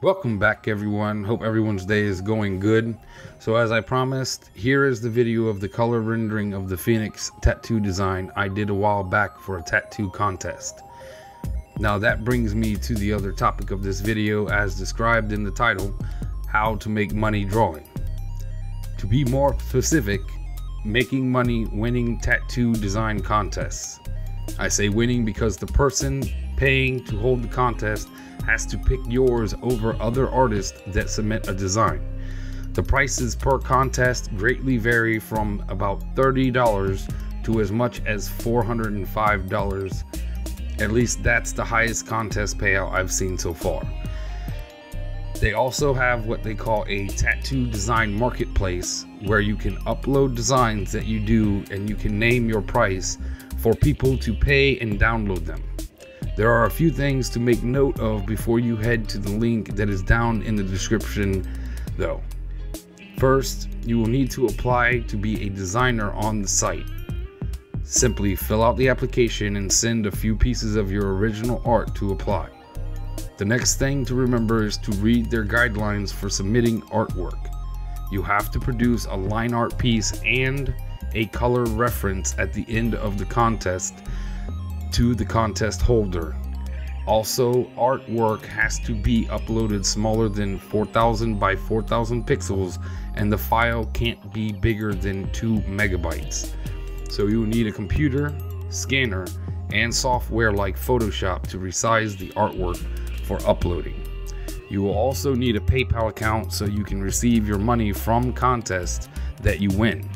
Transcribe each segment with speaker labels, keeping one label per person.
Speaker 1: Welcome back, everyone. Hope everyone's day is going good. So as I promised, here is the video of the color rendering of the Phoenix tattoo design I did a while back for a tattoo contest. Now that brings me to the other topic of this video, as described in the title, how to make money drawing. To be more specific, making money winning tattoo design contests. I say winning because the person paying to hold the contest has to pick yours over other artists that submit a design. The prices per contest greatly vary from about $30 to as much as $405. At least that's the highest contest payout I've seen so far. They also have what they call a tattoo design marketplace, where you can upload designs that you do and you can name your price for people to pay and download them. There are a few things to make note of before you head to the link that is down in the description though. First, you will need to apply to be a designer on the site. Simply fill out the application and send a few pieces of your original art to apply. The next thing to remember is to read their guidelines for submitting artwork. You have to produce a line art piece and a color reference at the end of the contest to the contest holder. Also, artwork has to be uploaded smaller than 4000 by 4000 pixels, and the file can't be bigger than 2 megabytes. So you will need a computer, scanner, and software like Photoshop to resize the artwork for uploading. You will also need a PayPal account so you can receive your money from contests that you win.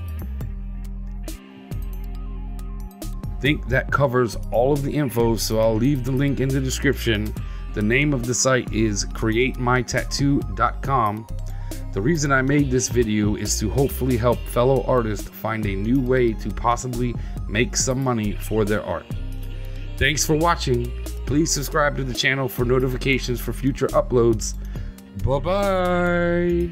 Speaker 1: I think that covers all of the info, so I'll leave the link in the description. The name of the site is createmytattoo.com. The reason I made this video is to hopefully help fellow artists find a new way to possibly make some money for their art. Thanks for watching. Please subscribe to the channel for notifications for future uploads. Bye bye.